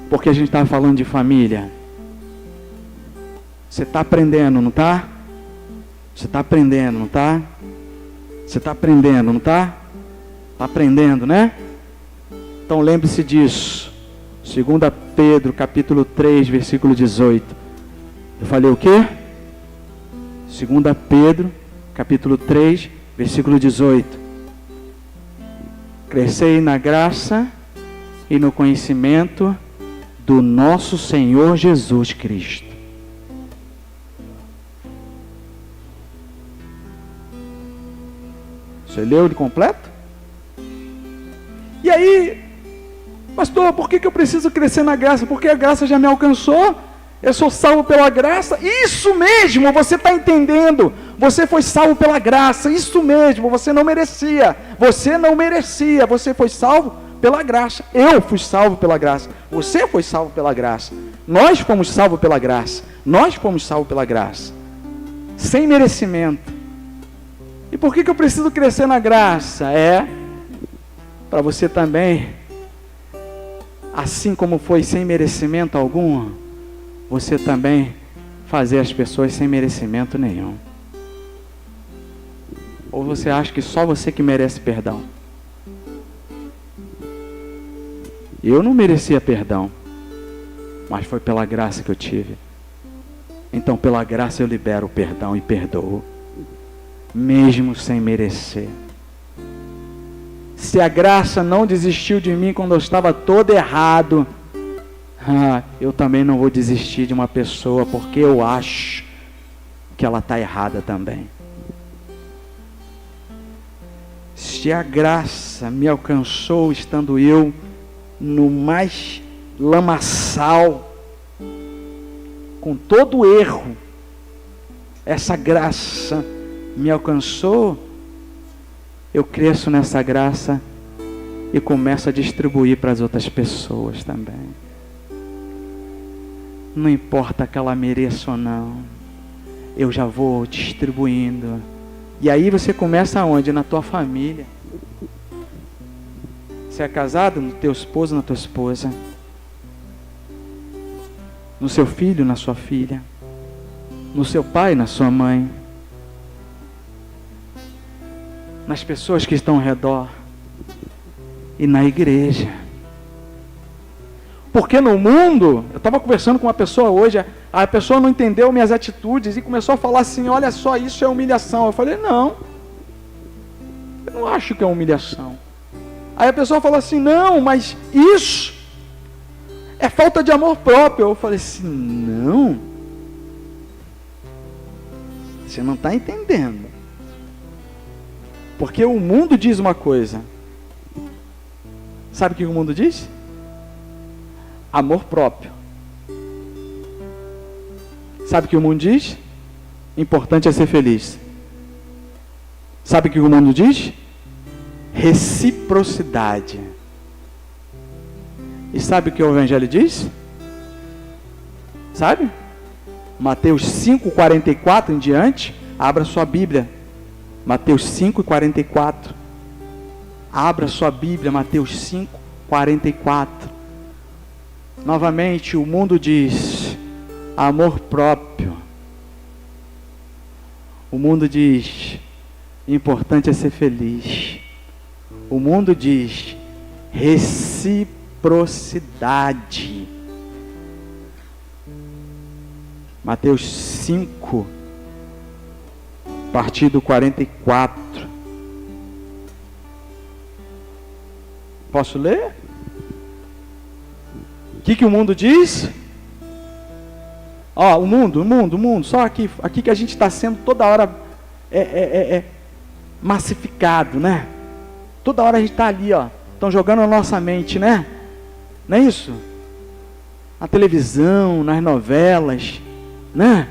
Porque a gente está falando de família. Você está aprendendo, não está? Você está aprendendo, não está? Você está aprendendo, não está? Está aprendendo, né? Então lembre-se disso. 2 Pedro, capítulo 3, versículo 18. Eu falei o quê? 2 Pedro, capítulo 3, versículo 18. Crescei na graça e no conhecimento do nosso Senhor Jesus Cristo. Você leu ele completo? E aí, pastor, por que eu preciso crescer na graça? Porque a graça já me alcançou. Eu sou salvo pela graça. Isso mesmo, você está entendendo? Você foi salvo pela graça. Isso mesmo, você não merecia. Você não merecia. Você foi salvo pela graça. Eu fui salvo pela graça. Você foi salvo pela graça. Nós fomos salvos pela graça. Nós fomos salvos pela graça. Sem merecimento. E por que eu preciso crescer na graça? Para você também, assim como foi sem merecimento algum, você também fazer as pessoas sem merecimento nenhum. Ou você acha que só você que merece perdão? Eu não merecia perdão, mas foi pela graça que eu tive. Então pela graça eu libero o perdão e perdoo, mesmo sem merecer. Se a graça não desistiu de mim quando eu estava todo errado, eu também não vou desistir de uma pessoa porque eu acho que ela está errada também. Se a graça me alcançou estando eu no mais lamaçal, com todo erro, essa graça me alcançou, eu cresço nessa graça e começo a distribuir para as outras pessoas também. Não importa que ela mereça ou não, eu já vou distribuindo. E aí você começa aonde? Na tua família. Você é casado? No teu esposo, na tua esposa. No seu filho, na sua filha. No seu pai, na sua mãe. Nas pessoas que estão ao redor. E na igreja. Porque no mundo, eu estava conversando com uma pessoa hoje, a pessoa não entendeu minhas atitudes e começou a falar assim, olha só, isso é humilhação. Eu falei, não, eu não acho que é humilhação. Aí a pessoa falou assim, não, mas isso é falta de amor próprio. Eu falei assim, não, você não está entendendo. Porque o mundo diz uma coisa. Sabe o que o mundo diz? Amor próprio. Sabe o que o mundo diz? Importante é ser feliz. Sabe o que o mundo diz? Reciprocidade. E sabe o que o Evangelho diz? Sabe? Mateus 5:44 em diante. Abra sua Bíblia. Mateus 5:44. Abra sua Bíblia, Mateus 5:44. Novamente, o mundo diz amor próprio. O mundo diz importante é ser feliz. O mundo diz reciprocidade. Mateus 5, a partir do 44. Posso ler? O que o mundo diz? Ó, o mundo, só aqui que a gente está sendo toda hora massificado, né? Toda hora a gente está ali, ó, estão jogando na nossa mente, né? Não é isso? Na televisão, nas novelas, né?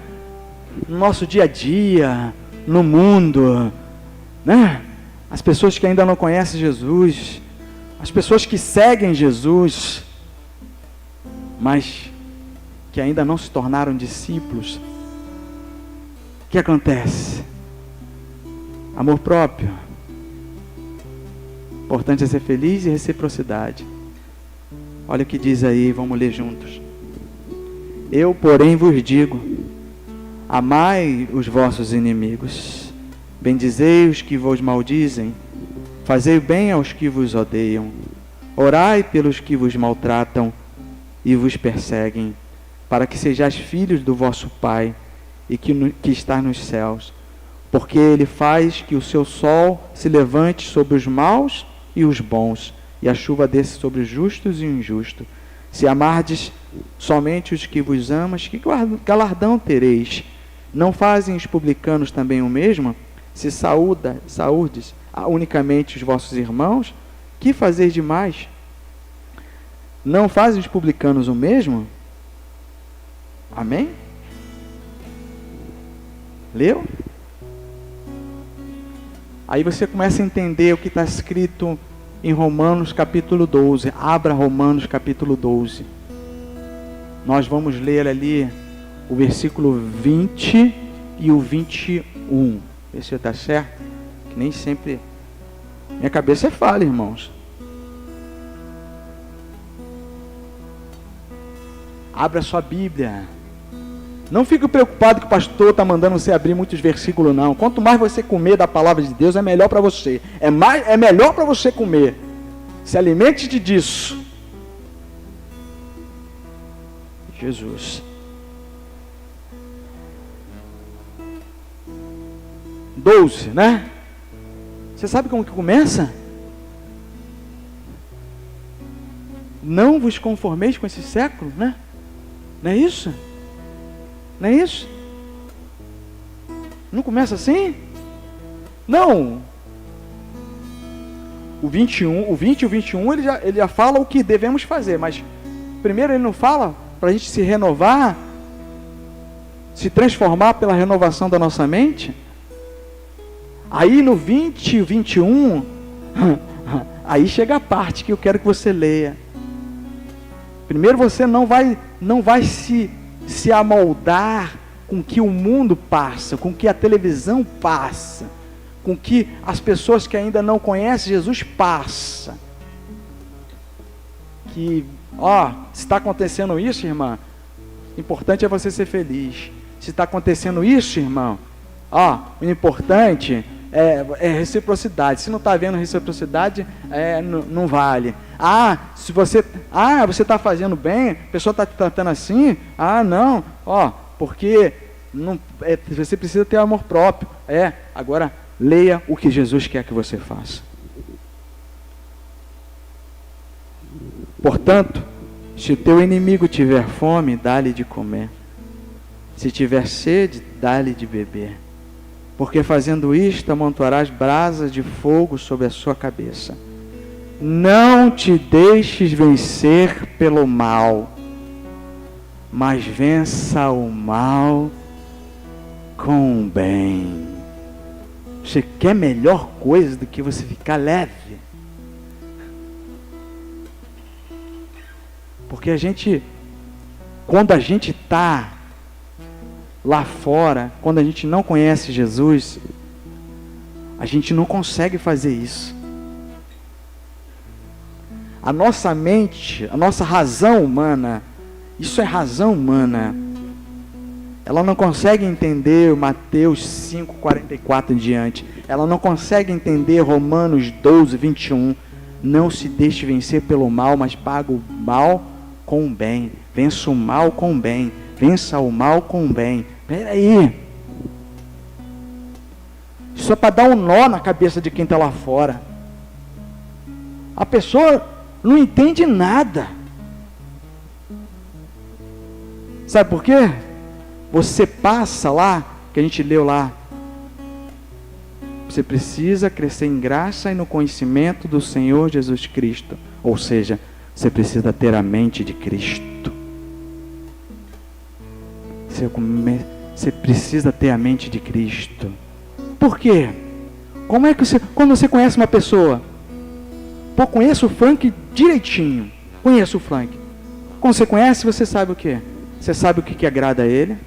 No nosso dia a dia, no mundo, né? As pessoas que ainda não conhecem Jesus, as pessoas que seguem Jesus, mas que ainda não se tornaram discípulos. O que acontece? Amor próprio. Importante é ser feliz e reciprocidade. Olha o que diz aí, vamos ler juntos. Eu, porém, vos digo, amai os vossos inimigos, bendizei os que vos maldizem, fazei bem aos que vos odeiam, orai pelos que vos maltratam e vos perseguem, para que sejais filhos do vosso Pai, e que está nos céus, porque Ele faz que o seu sol se levante sobre os maus e os bons, e a chuva desça sobre os justos e injustos. Se amardes somente os que vos amas, que galardão tereis? Não fazem os publicanos também o mesmo? Se saúdes unicamente os vossos irmãos, que fazeis demais? Não fazem os publicanos o mesmo? Amém? Leu? Aí você começa a entender o que está escrito em Romanos capítulo 12. Abra Romanos capítulo 12. Nós vamos ler ali o versículo 20 e o 21. Vê se está certo. Que nem sempre minha cabeça é falha, irmãos. Abra sua Bíblia. Não fique preocupado que o pastor está mandando você abrir muitos versículos, não. Quanto mais você comer da palavra de Deus, é melhor para você. É melhor para você comer. Se alimente disso. Jesus. 12, né? Você sabe como que começa? Não vos conformeis com esse século, né? Não é isso? Não é isso? Não começa assim? Não. O 20 e o 21, ele já fala o que devemos fazer, mas primeiro ele não fala para a gente se renovar, se transformar pela renovação da nossa mente? Aí no 20 e 21, aí chega a parte que eu quero que você leia. Primeiro você não vai se amoldar com o que o mundo passa, com o que a televisão passa, com o que as pessoas que ainda não conhecem Jesus passa. Que, se está acontecendo isso, irmã, o importante é você ser feliz. Se está acontecendo isso, irmão, o importante é reciprocidade. Se não está havendo reciprocidade, não vale. Se você está fazendo bem, a pessoa está te tratando assim, não, porque não, você precisa ter amor próprio. Agora leia o que Jesus quer que você faça. Portanto, se o teu inimigo tiver fome, dá-lhe de comer. Se tiver sede, dá-lhe de beber. Porque fazendo isto, amontoarás brasas de fogo sobre a sua cabeça. Não te deixes vencer pelo mal, mas vença o mal com o bem. Você quer melhor coisa do que você ficar leve? Porque quando a gente está lá fora, quando a gente não conhece Jesus, a gente não consegue fazer isso. A nossa mente, a nossa razão humana, isso é razão humana, ela não consegue entender Mateus 5:44 em diante, ela não consegue entender Romanos 12:21, não se deixe vencer pelo mal, mas paga o mal com o bem, vença o mal com o bem, vença o mal com o bem. Peraí, isso é para dar um nó na cabeça de quem está lá fora. A pessoa não entende nada. Sabe por quê? Você passa lá, que a gente leu lá, você precisa crescer em graça e no conhecimento do Senhor Jesus Cristo. Ou seja, você precisa ter a mente de Cristo. Você precisa ter a mente de Cristo. Por quê? Como é que quando você conhece uma pessoa, conheço o Frank direitinho, conheço o Frank. Quando você conhece, você sabe o quê? Você sabe o que agrada a ele?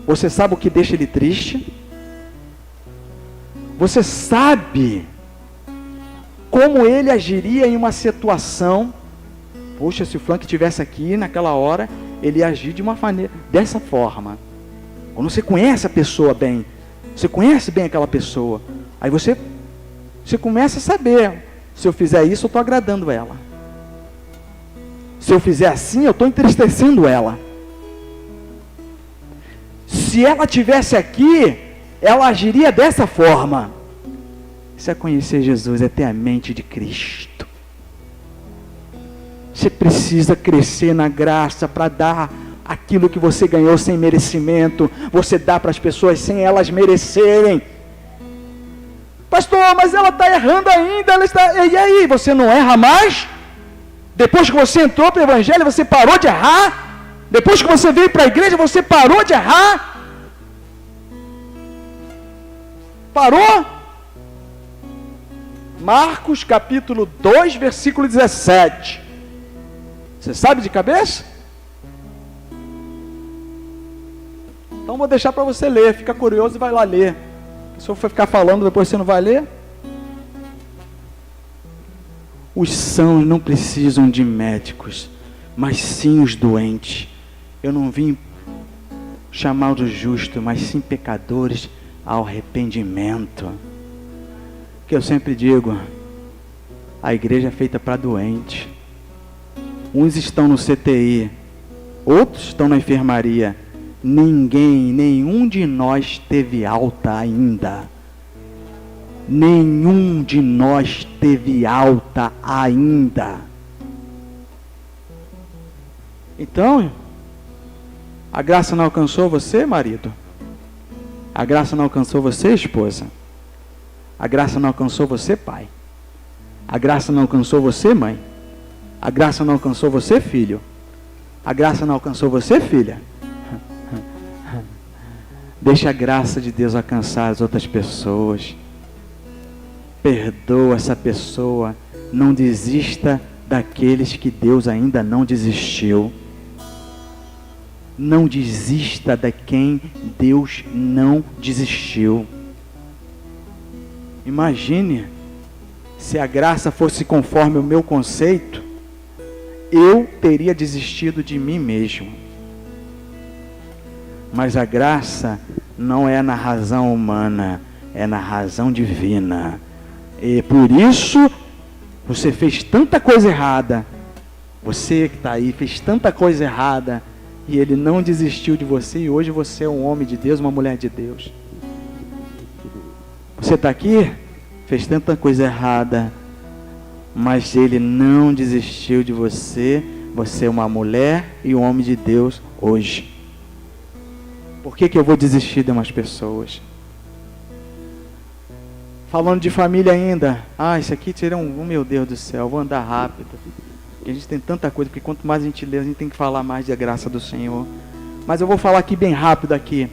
Você sabe o que deixa ele triste? Você sabe como ele agiria em uma situação Poxa, se o fulano estivesse aqui naquela hora, ele ia agir de uma maneira, dessa forma. Quando você conhece a pessoa bem, você conhece bem aquela pessoa, aí você começa a saber, se eu fizer isso, eu estou agradando ela. Se eu fizer assim, eu estou entristecendo ela. Se ela estivesse aqui, ela agiria dessa forma. Isso é conhecer Jesus, é ter a mente de Cristo. Você precisa crescer na graça para dar aquilo que você ganhou sem merecimento. Você dá para as pessoas sem elas merecerem. Pastor, mas ela está errando ainda. E aí, você não erra mais? Depois que você entrou para o Evangelho, você parou de errar? Depois que você veio para a igreja, você parou de errar? Parou? Marcos capítulo 2, versículo 17. Você sabe de cabeça? Então vou deixar para você ler. Fica curioso e vai lá ler. Se eu for ficar falando, depois você não vai ler? Os sãos não precisam de médicos, mas sim os doentes. Eu não vim chamar os justos, mas sim pecadores ao arrependimento. Que eu sempre digo, a igreja é feita para doente. Uns estão no CTI, outros estão na enfermaria. Nenhum de nós teve alta ainda. Nenhum de nós teve alta ainda. Então, a graça não alcançou você, marido? A graça não alcançou você, esposa? A graça não alcançou você, pai? A graça não alcançou você, mãe? A graça não alcançou você, filho? A graça não alcançou você, filha? Deixa a graça de Deus alcançar as outras pessoas. Perdoa essa pessoa. Não desista daqueles que Deus ainda não desistiu. Não desista de quem Deus não desistiu. Imagine se a graça fosse conforme o meu conceito, eu teria desistido de mim mesmo. Mas a graça não é na razão humana, é na razão divina. E por isso, você fez tanta coisa errada. Você que está aí fez tanta coisa errada. E Ele não desistiu de você. E hoje você é um homem de Deus, uma mulher de Deus. Você está aqui, fez tanta coisa errada. Mas Ele não desistiu de você. Você é uma mulher e um homem de Deus hoje. Por que eu vou desistir de umas pessoas? Falando de família ainda. Isso aqui tira meu Deus do céu, vou andar rápido. Porque a gente tem tanta coisa, porque quanto mais a gente lê, a gente tem que falar mais da graça do Senhor. Mas eu vou falar aqui bem rápido aqui.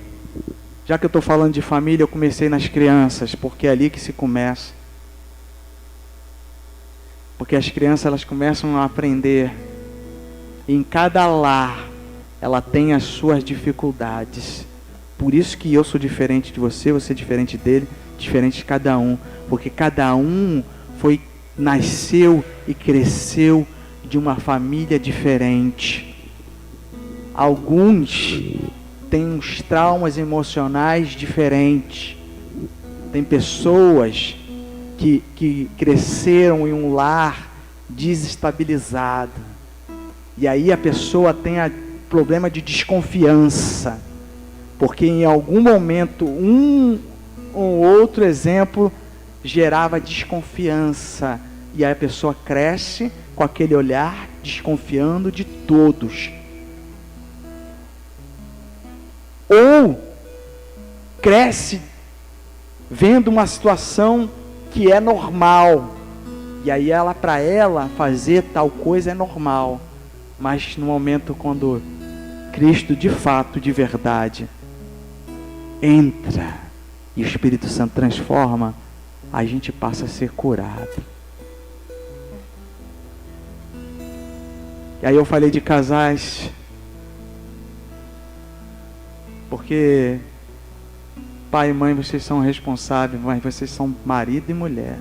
Já que eu estou falando de família, eu comecei nas crianças, porque é ali que se começa. Porque as crianças, elas começam a aprender. E em cada lar, ela tem as suas dificuldades. Por isso que eu sou diferente de você é diferente dele, diferente de cada um. Porque cada um nasceu e cresceu de uma família diferente. Alguns têm uns traumas emocionais diferentes. Tem pessoas que cresceram em um lar desestabilizado. E aí a pessoa tem problema de desconfiança, porque em algum momento um ou outro exemplo gerava desconfiança, e aí a pessoa cresce com aquele olhar desconfiando de todos, ou cresce vendo uma situação que é normal, e aí para ela fazer tal coisa é normal. Mas no momento quando Cristo de fato, de verdade, entra e o Espírito Santo transforma, a gente passa a ser curado. E aí eu falei de casais, porque pai e mãe, vocês são responsáveis, mas vocês são marido e mulher.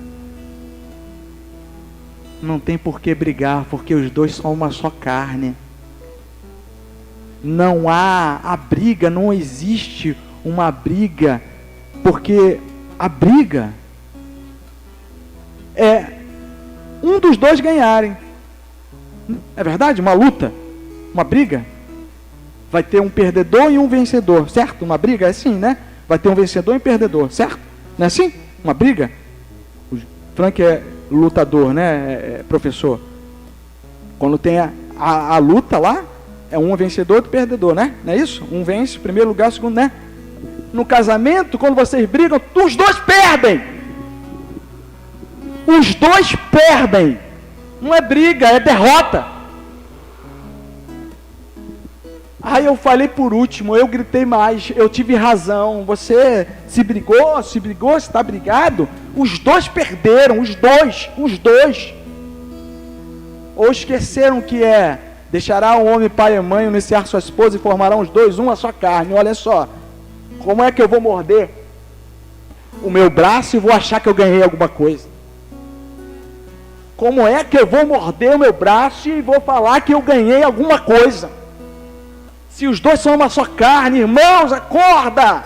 não tem por que brigar, porque os dois são uma só carne. Não há a briga, não existe uma briga, porque a briga é um dos dois ganharem. É verdade? Uma luta, uma briga, vai ter um perdedor e um vencedor, certo? Uma briga é assim, né? Vai ter um vencedor e um perdedor, certo? Não é assim? Uma briga? O Frank é lutador, né? É professor. Quando tem a luta lá, é um vencedor e outro perdedor, né? Não é isso? Um vence, primeiro lugar, segundo, né? No casamento, quando vocês brigam, os dois perdem. Os dois perdem. Não é briga, é derrota. Aí eu falei por último, eu gritei mais, eu tive razão. Você se brigou, se está brigado. Os dois perderam, os dois. Ou esqueceram que deixará o homem pai e mãe, unir-se-á sua esposa e formarão os dois uma só carne. Olha só, como é que eu vou morder o meu braço e vou achar que eu ganhei alguma coisa? Como é que eu vou morder o meu braço e vou falar que eu ganhei alguma coisa? Se os dois são uma só carne, irmãos, acorda!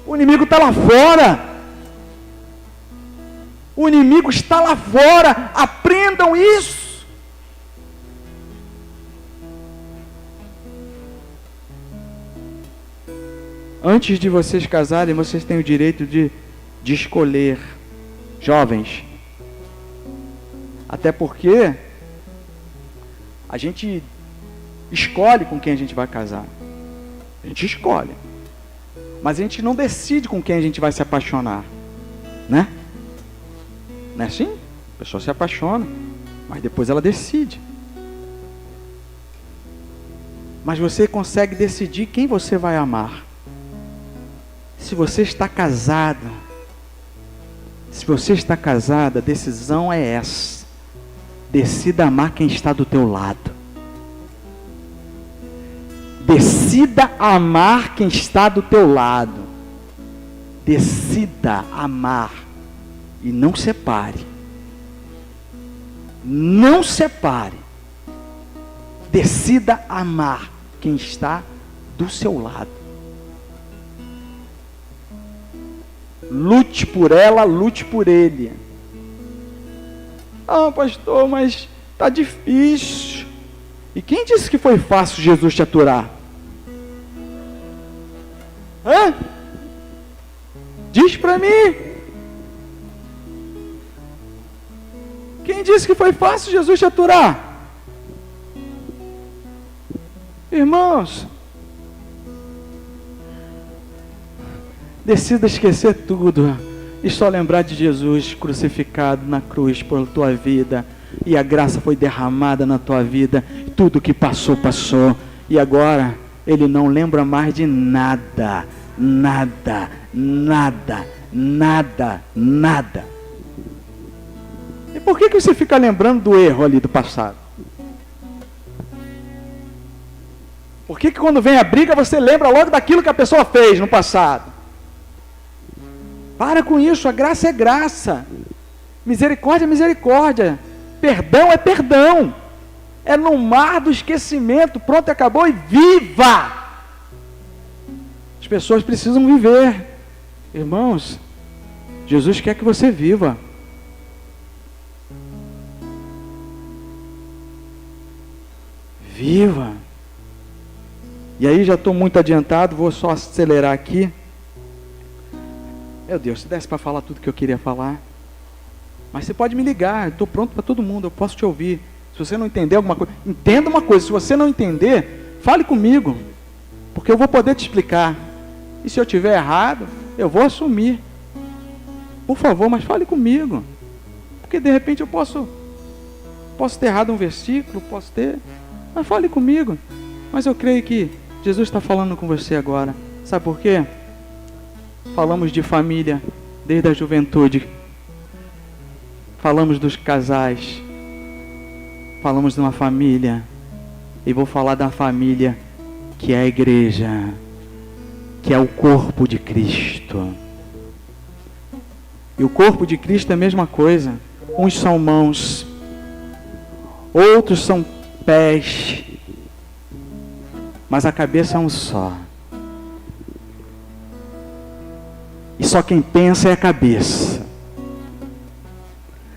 O inimigo está lá fora. O inimigo está lá fora. Aprendam isso. Antes de vocês casarem, vocês têm o direito de escolher. Jovens. Até porque a gente escolhe com quem a gente vai casar. A gente escolhe. Mas a gente não decide com quem a gente vai se apaixonar. Né? Não é assim? A pessoa se apaixona, mas depois ela decide. Mas você consegue decidir quem você vai amar. Se você está casada, a decisão é essa. Decida amar quem está do teu lado. Decida amar quem está do teu lado. Decida amar. E não separe. Não separe. Decida amar quem está do seu lado. Lute por ela, lute por ele. Ah, pastor, mas está difícil. E quem disse que foi fácil Jesus te aturar? Hã? Diz para mim. Quem disse que foi fácil Jesus te aturar? Irmãos, decida esquecer tudo e só lembrar de Jesus crucificado na cruz por tua vida, e a graça foi derramada na tua vida, tudo que passou, passou, e agora Ele não lembra mais de nada, nada, nada, nada, nada. E por que você fica lembrando do erro ali do passado? Por que quando vem a briga você lembra logo daquilo que a pessoa fez no passado? Para com isso, a graça é graça. Misericórdia é misericórdia. Perdão é perdão. É no mar do esquecimento. Pronto, acabou e viva! As pessoas precisam viver. Irmãos, Jesus quer que você viva. Viva! E aí já estou muito adiantado, vou só acelerar aqui. Meu Deus, se desse para falar tudo que eu queria falar. Mas você pode me ligar, eu estou pronto para todo mundo, eu posso te ouvir. Se você não entender alguma coisa, entenda uma coisa, se você não entender, fale comigo, porque eu vou poder te explicar. E se eu estiver errado, eu vou assumir. Por favor, mas fale comigo. Porque de repente eu posso ter errado um versículo, mas fale comigo. Mas eu creio que Jesus está falando com você agora. Sabe por quê? Falamos de família desde a juventude. Falamos dos casais. Falamos de uma família. E vou falar da família que é a igreja, que é o corpo de Cristo. E o corpo de Cristo é a mesma coisa. Uns são mãos, outros são pés, mas a cabeça é um só. E só quem pensa é a cabeça.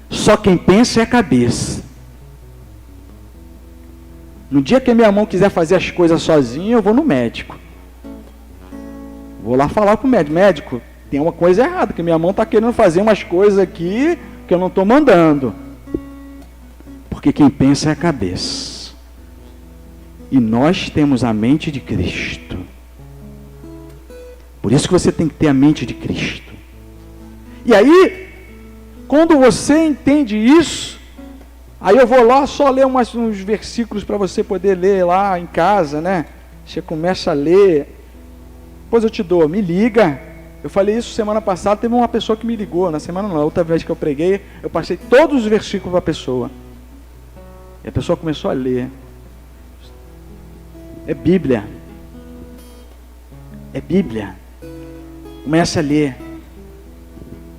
Só quem pensa é a cabeça. No dia que a minha mão quiser fazer as coisas sozinha, eu vou no médico. Vou lá falar com o médico. Médico, tem uma coisa errada, que minha mão está querendo fazer umas coisas aqui que eu não estou mandando. Porque quem pensa é a cabeça. E nós temos a mente de Cristo. Por isso que você tem que ter a mente de Cristo. E aí, quando você entende isso, aí eu vou lá só ler uns versículos para você poder ler lá em casa, né? Você começa a ler. Depois eu te dou, me liga. Eu falei isso semana passada, teve uma pessoa que me ligou. Na semana não, a outra vez que eu preguei, eu passei todos os versículos para a pessoa. E a pessoa começou a ler. É Bíblia. É Bíblia. Começa a ler.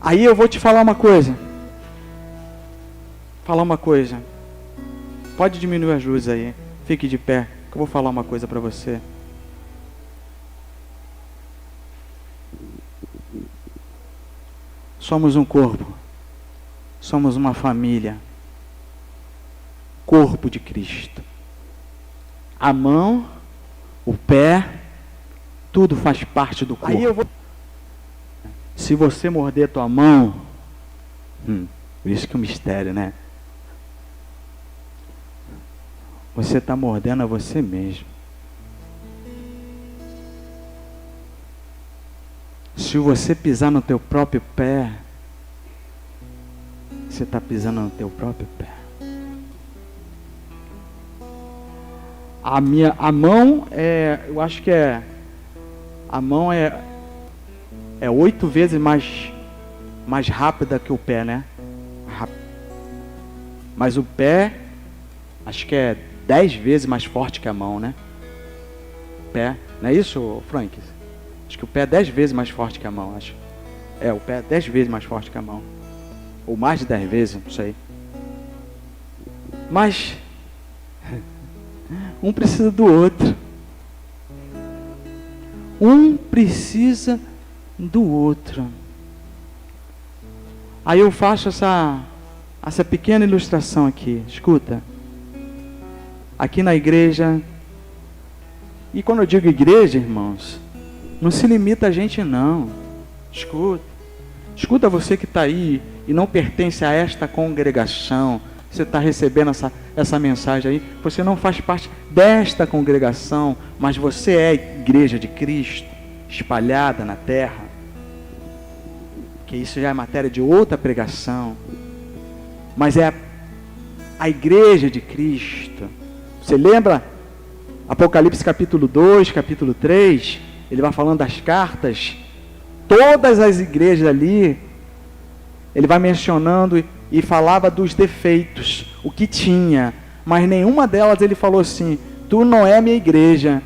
Aí eu vou te falar uma coisa. Pode diminuir as luzes aí. Fique de pé, que eu vou falar uma coisa para você. Somos um corpo. Somos uma família. Corpo de Cristo. A mão, o pé, tudo faz parte do corpo. Aí eu vou... Se você morder tua mão, por isso que é um mistério, né? Você está mordendo a você mesmo. Se você pisar no teu próprio pé, você está pisando no teu próprio pé. A mão eu acho que a mão é 8 vezes mais rápida que o pé, né? Mas o pé, acho que é 10 vezes mais forte que a mão, né? O pé, não é isso, Frank? Acho que o pé é 10 vezes mais forte que a mão, acho. O pé é 10 vezes mais forte que a mão. Ou mais de 10 vezes, não sei. Mas um precisa do outro. Um precisa do outro. Aí eu faço essa pequena ilustração aqui. Escuta. Aqui na igreja. E quando eu digo igreja, irmãos, não se limita a gente não. Escuta você que está aí e não pertence a esta congregação. Você está recebendo essa mensagem aí. Você não faz parte desta congregação, mas você é a igreja de Cristo, espalhada na terra. Que isso já é matéria de outra pregação. Mas é a igreja de Cristo. Você lembra? Apocalipse capítulo 2, capítulo 3, ele vai falando das cartas. Todas as igrejas ali, ele vai mencionando e falava dos defeitos, o que tinha. Mas nenhuma delas ele falou assim: tu não é minha igreja.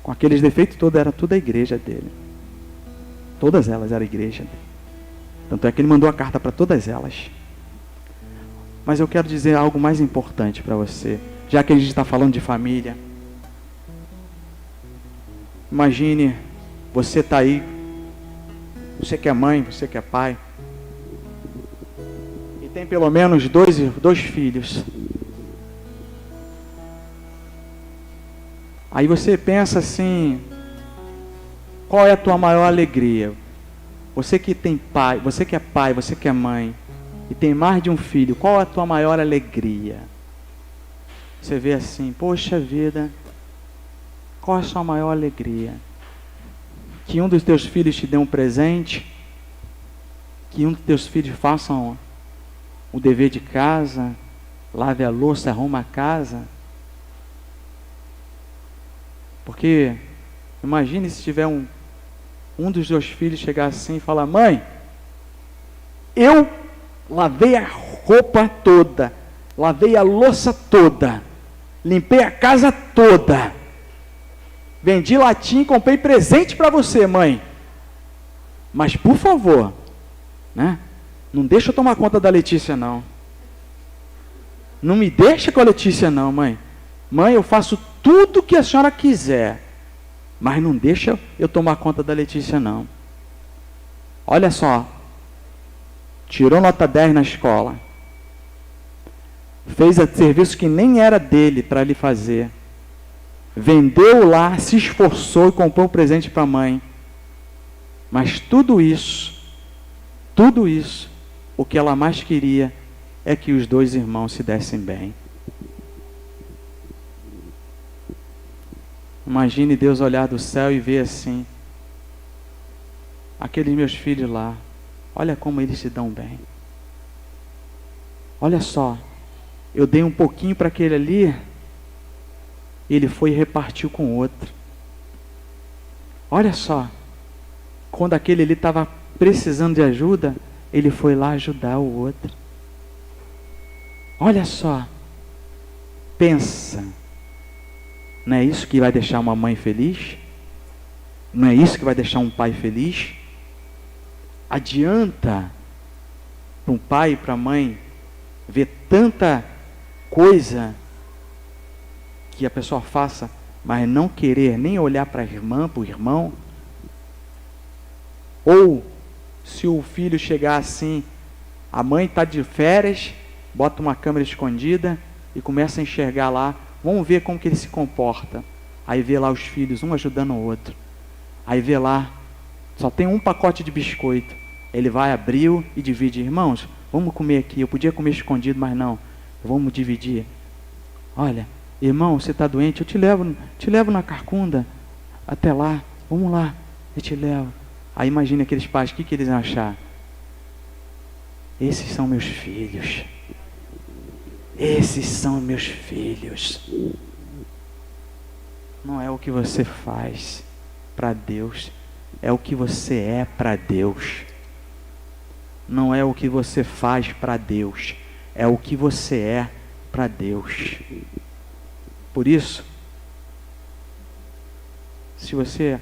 Com aqueles defeitos todos, era tudo a igreja dele. Todas elas eram a igreja dele. Tanto é que ele mandou a carta para todas elas. Mas eu quero dizer algo mais importante para você, já que a gente está falando de família. Imagine, você está aí, você que é mãe, você que é pai, e tem pelo menos dois filhos. Aí você pensa assim: qual é a tua maior alegria? Você que tem pai, você que é pai, você que é mãe, e tem mais de um filho, qual é a tua maior alegria? Você vê assim: poxa vida, qual é a sua maior alegria? Que um dos teus filhos te dê um presente, que um dos teus filhos façam o dever de casa, lave a louça, arruma a casa. Porque imagine se tiver um dos teus filhos chegar assim e falar: mãe, eu lavei a roupa toda, lavei a louça toda, limpei a casa toda, vendi latim e comprei presente para você, mãe. Mas por favor, né? Não deixa eu tomar conta da Letícia, não. Não me deixa com a Letícia, não, mãe. Mãe, eu faço tudo que a senhora quiser, mas não deixa eu tomar conta da Letícia, não. Olha só. Tirou nota 10 na escola. Fez serviço que nem era dele para lhe fazer. Vendeu lá, se esforçou e comprou um presente para a mãe. Mas tudo isso, o que ela mais queria é que os dois irmãos se dessem bem. Imagine Deus olhar do céu e ver assim: aqueles meus filhos lá, olha como eles se dão bem. Olha só, eu dei um pouquinho para aquele ali, ele foi e repartiu com o outro. Olha só, quando aquele ali estava precisando de ajuda, ele foi lá ajudar o outro. Olha só, pensa, não é isso que vai deixar uma mãe feliz? Não é isso que vai deixar um pai feliz? Adianta para um pai e para a mãe ver tanta coisa que a pessoa faça, mas não querer nem olhar para a irmã, para o irmão? Ou se o filho chegar assim, a mãe está de férias, bota uma câmera escondida e começa a enxergar lá, vamos ver como que ele se comporta. Aí vê lá os filhos, um ajudando o outro. Aí vê lá, só tem um pacote de biscoito. Ele vai, abriu e divide. Irmãos, vamos comer aqui. Eu podia comer escondido, mas não. Vamos dividir. Olha, irmão, você está doente? Eu te levo na Carcunda até lá. Vamos lá, eu te levo. Aí imagine aqueles pais, o que eles vão achar? Esses são meus filhos. Esses são meus filhos. Não é o que você faz para Deus, é o que você é para Deus. Não é o que você faz para Deus, é o que você é para Deus. Por isso, se você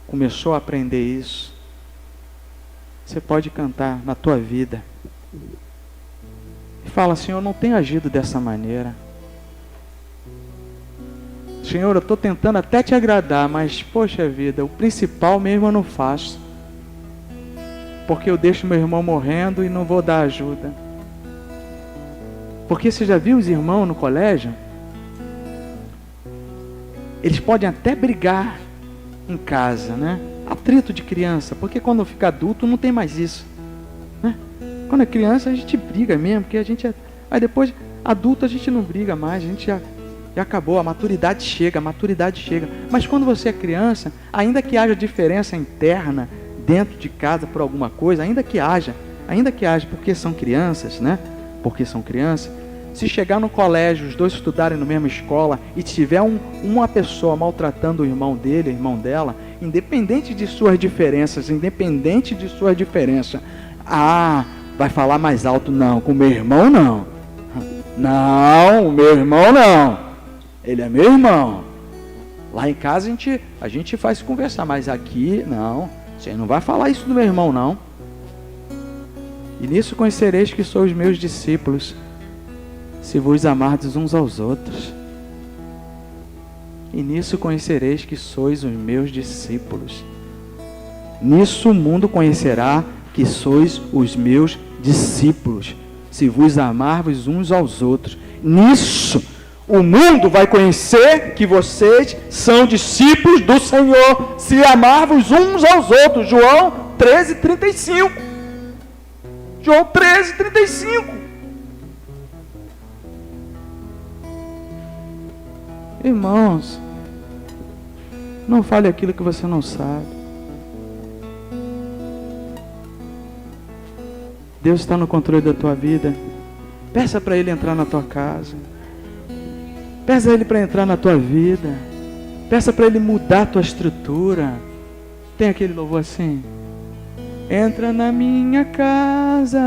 começou a aprender isso, você pode cantar na tua vida e fala: Senhor, eu não tenho agido dessa maneira. Senhor, eu estou tentando até te agradar, mas, poxa vida, o principal mesmo eu não faço. Porque eu deixo meu irmão morrendo e não vou dar ajuda. Porque você já viu os irmãos no colégio? Eles podem até brigar em casa, né? Atrito de criança, porque quando fica adulto não tem mais isso, né? Quando é criança a gente briga mesmo, porque a gente aí depois, adulto, a gente não briga mais, a gente já acabou, a maturidade chega. Mas quando você é criança, ainda que haja diferença interna dentro de casa por alguma coisa, ainda que haja, porque são crianças, né? Porque são crianças. Se chegar no colégio, os dois estudarem na mesma escola e tiver uma pessoa maltratando o irmão dele, o irmão dela, independente de suas diferenças, vai falar mais alto: não, com o meu irmão não. Não, o meu irmão não. Ele é meu irmão. Lá em casa a gente faz conversar, mas aqui não. Você não vai falar isso do meu irmão, não. E nisso conhecereis que sois meus discípulos, se vos amardes uns aos outros. E nisso conhecereis que sois os meus discípulos. Nisso o mundo conhecerá que sois os meus discípulos, se vos amardes uns aos outros. Nisso o mundo vai conhecer que vocês são discípulos do Senhor, se amarmos uns aos outros. João 13:35. João 13:35. Irmãos, não fale aquilo que você não sabe. Deus está no controle da tua vida. Peça para Ele entrar na tua casa. Peça a Ele para entrar na tua vida. Peça para Ele mudar a tua estrutura. Tem aquele louvor assim: entra na minha casa,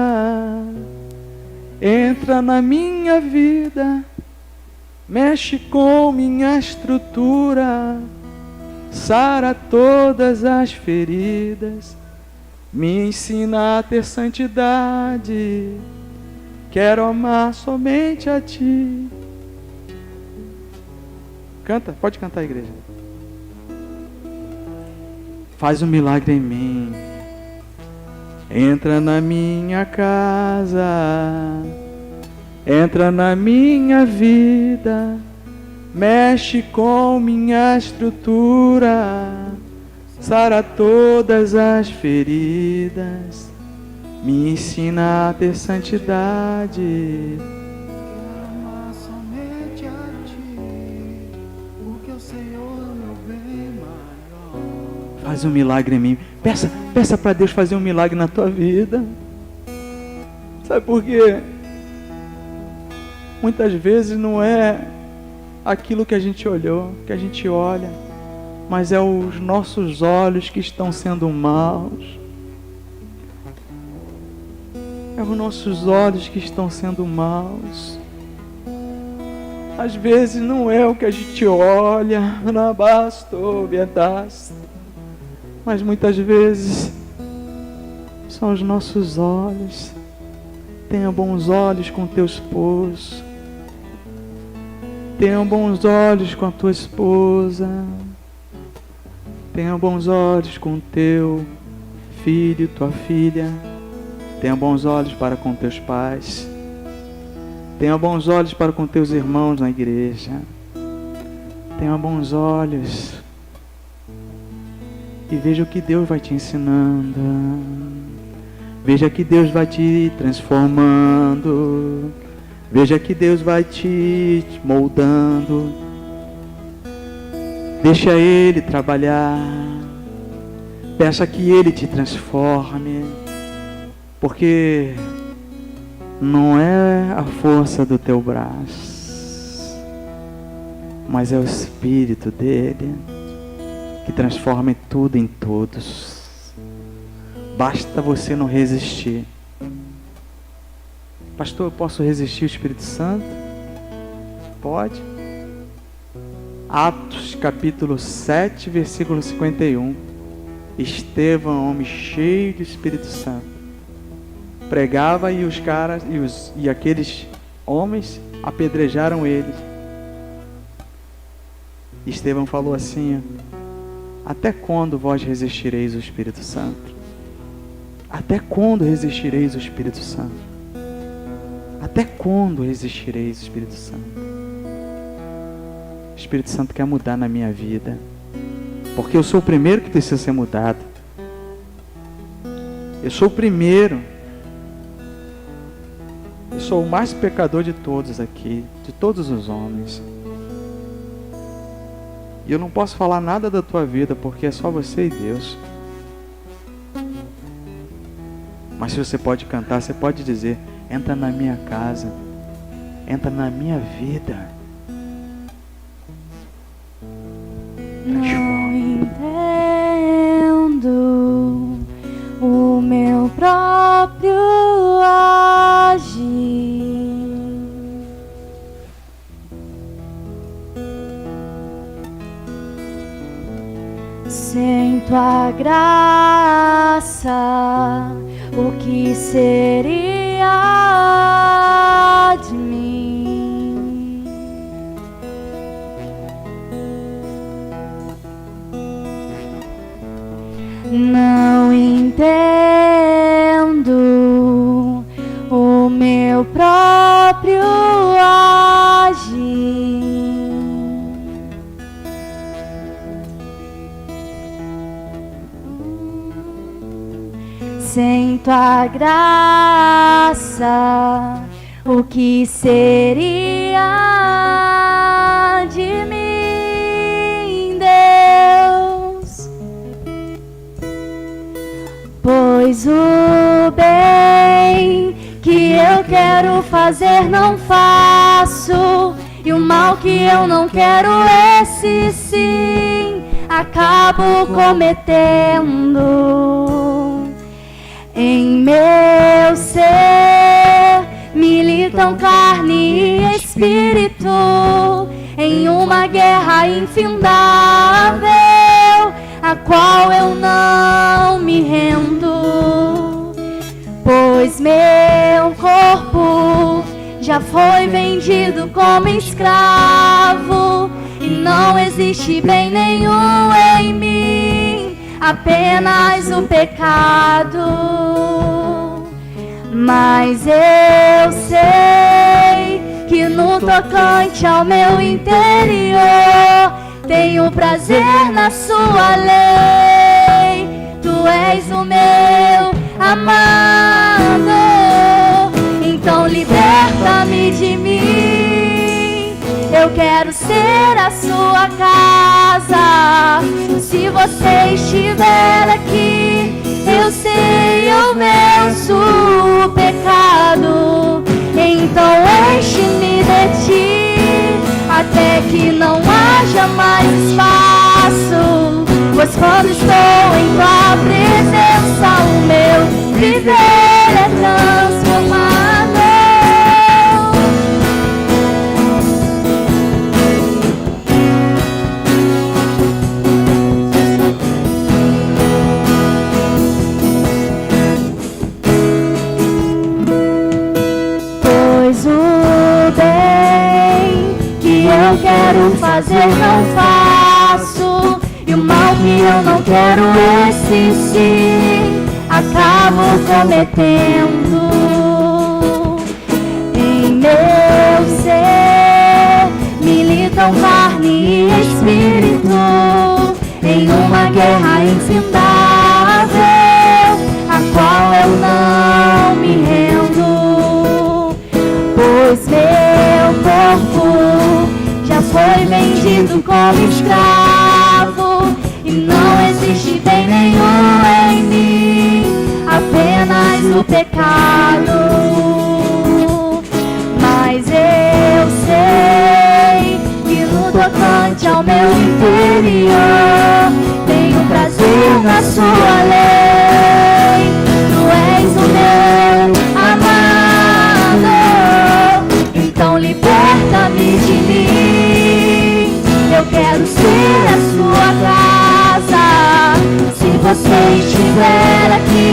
entra na minha vida, mexe com minha estrutura, sara todas as feridas, Me ensina a ter santidade. Quero amar somente a Ti. Canta, pode cantar, igreja. Faz um milagre em mim. Entra na minha casa. Entra na minha vida. Mexe com minha estrutura. Sara todas as feridas. Me ensina a ter santidade. Amar somente a Ti, porque o Senhor é meu bem maior. Faz um milagre em mim. Peça para Deus fazer um milagre na tua vida. Sabe por quê? Muitas vezes não é aquilo que a gente olhou, que a gente olha, mas é os nossos olhos que estão sendo maus. É os nossos olhos que estão sendo maus. Às vezes não é o que a gente olha, não bastou, verdade. Mas muitas vezes são os nossos olhos. Tenha bons olhos com teu esposo. Tenha bons olhos com a tua esposa. Tenha bons olhos com teu filho, tua filha. Tenha bons olhos para com teus pais. Tenha bons olhos para com teus irmãos na igreja. Tenha bons olhos. E veja o que Deus vai te ensinando. Veja que Deus vai te transformando. Veja que Deus vai te moldando. Deixa Ele trabalhar. Peça que Ele te transforme. Porque não é a força do teu braço, mas é o Espírito dele que transforma tudo em todos. Basta você não resistir. Pastor, eu posso resistir o Espírito Santo? Pode. Atos capítulo 7, versículo 51. Estevão, homem cheio do Espírito Santo, pregava e os caras e aqueles homens apedrejaram ele. Estevão falou assim: até quando vós resistireis o Espírito Santo? Até quando resistireis o Espírito Santo? Até quando resistireis o Espírito Santo? O Espírito Santo quer mudar na minha vida, porque eu sou o primeiro que precisa ser mudado. Eu sou o primeiro. Eu sou o mais pecador de todos aqui, de todos os homens. E eu não posso falar nada da tua vida, porque é só você e Deus. Mas se você pode cantar, você pode dizer: entra na minha casa, entra na minha vida. Não entendo o meu próprio agir. Sem tua graça, o que seria de mim? Não entendo o meu próprio agir. Sem tua graça, o que seria de mim, Deus? Pois o bem que eu quero fazer não faço, e o mal que eu não quero, esse sim acabo cometendo. Em meu ser militam carne e espírito, em uma guerra infindável, a qual eu não me rendo. pois meu corpo já foi vendido como escravo e não existe bem nenhum em mim, apenas o pecado. Mas eu sei que no tocante ao meu interior tenho prazer na sua lei. Tu és o meu amado, então liberta-me de mim. Eu quero ser a sua casa. Se você estiver aqui, eu sei, eu venço o pecado. Então enche-me de ti, até que não haja mais espaço. Pois quando estou em tua presença, o meu viver é transformado. Pois o bem que eu quero fazer não faço, e o mal que eu não quero, esse sim acabo cometendo. Em meu ser militam carne e espírito, em uma guerra infindável, a qual eu não me rendo. Pois meu corpo já foi vendido como escravo e não existe bem nenhum em mim, apenas o pecado. Mas eu sei que no tocante ao meu interior tenho prazer na sua lei. Tu és o meu amado, então liberta-me de mim. Eu quero ser a sua casa. Se você estiver aqui,